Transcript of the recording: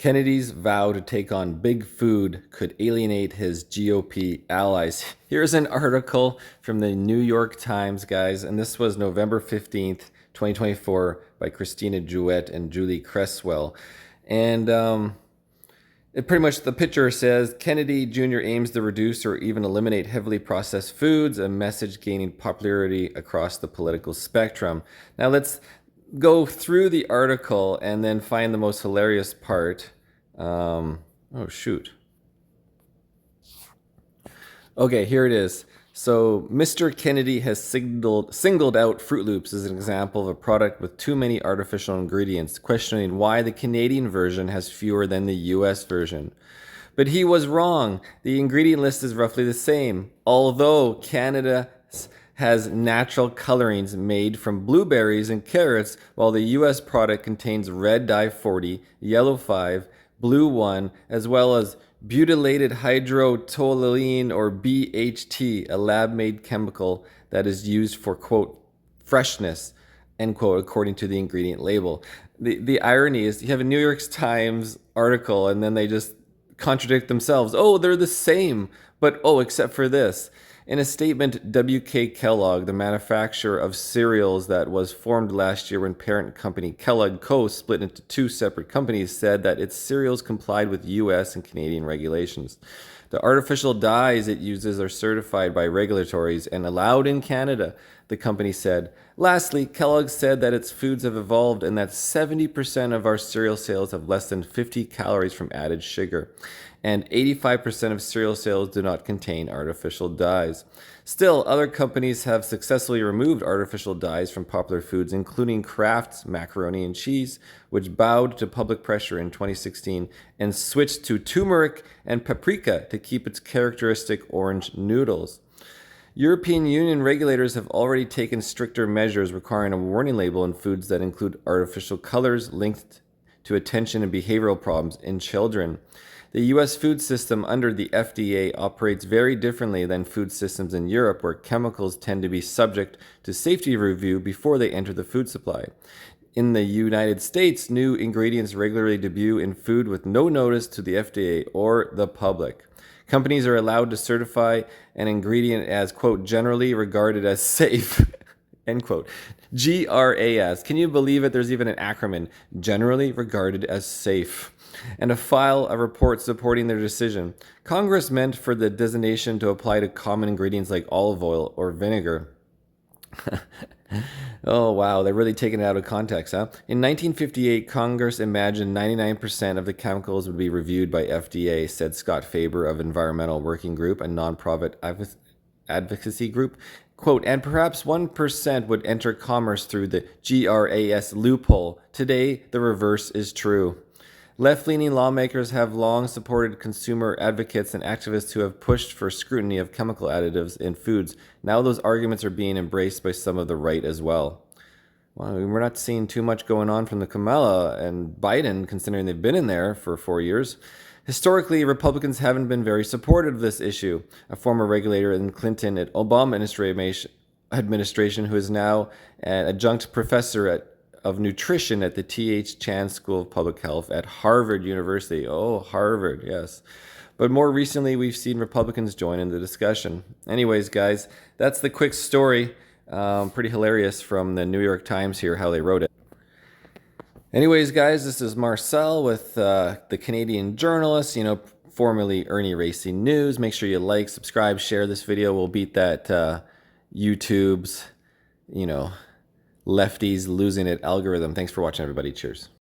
Kennedy's vow to take on big food could alienate his GOP allies. Here's an article from the New York Times, guys, and this was November 15th, 2024 by Christina Jewett and Julie Cresswell. And it pretty much, the picture says, Kennedy Jr. aims to reduce or even eliminate heavily processed foods, a message gaining popularity across the political spectrum. Now let's go through the article and then find the most hilarious part. Oh, shoot. Okay, here it is. So Mr. Kennedy has singled out Fruit Loops as an example of a product with too many artificial ingredients, questioning why the Canadian version has fewer than the US version. But he was wrong. The ingredient list is roughly the same, although Canada has natural colorings made from blueberries and carrots, while the US product contains red dye 40, yellow 5, blue 1, as well as butylated hydroxytoluene or BHT, a lab-made chemical that is used for, quote, freshness, end quote, according to the ingredient label. The irony is you have a New York Times article and then they just contradict themselves. Oh, they're the same, but oh, except for this. In a statement, W.K. Kellogg, the manufacturer of cereals that was formed last year when parent company Kellogg Co. split into two separate companies, said that its cereals complied with U.S. and Canadian regulations. The artificial dyes it uses are certified by regulators and allowed in Canada, the company said. Lastly, Kellogg said that its foods have evolved and that 70% of our cereal sales have less than 50 calories from added sugar, and 85% of cereal sales do not contain artificial dyes. Still, other companies have successfully removed artificial dyes from popular foods, including Kraft's macaroni and cheese, which bowed to public pressure in 2016 and switched to turmeric and paprika to keep its characteristic orange noodles. European Union regulators have already taken stricter measures requiring a warning label on foods that include artificial colors linked to attention and behavioral problems in children. The U.S. food system under the FDA operates very differently than food systems in Europe, where chemicals tend to be subject to safety review before they enter the food supply. In the United States, new ingredients regularly debut in food with no notice to the FDA or the public. Companies are allowed to certify an ingredient as, quote, generally regarded as safe, end quote. GRAS. Can you believe it? There's even an acronym, generally regarded as safe, and a file of reports supporting their decision. Congress meant for the designation to apply to common ingredients like olive oil or vinegar. Oh, wow. They're really taking it out of context, huh? In 1958, Congress imagined 99% of the chemicals would be reviewed by FDA, said Scott Faber of Environmental Working Group, a nonprofit advocacy group. Quote, and perhaps 1% would enter commerce through the GRAS loophole. Today, the reverse is true. Left-leaning lawmakers have long supported consumer advocates and activists who have pushed for scrutiny of chemical additives in foods. Now those arguments are being embraced by some of the right as well. Well, we're not seeing too much going on from the Kamala and Biden, considering they've been in there for 4 years. Historically, Republicans haven't been very supportive of this issue. A former regulator in Clinton at Obama administration, who is now an adjunct professor of nutrition at the T.H. Chan School of Public Health at Harvard University. Oh, Harvard, yes. But more recently, we've seen Republicans join in the discussion. Anyways, guys, that's the quick story. Pretty hilarious from the New York Times here, how they wrote it. Anyways, guys, this is Marcel with the Canadian Journalist, formerly Ernie Racing News. Make sure you like, subscribe, share this video. We'll beat that YouTube's, Lefties losing it algorithm. Thanks for watching, everybody. Cheers.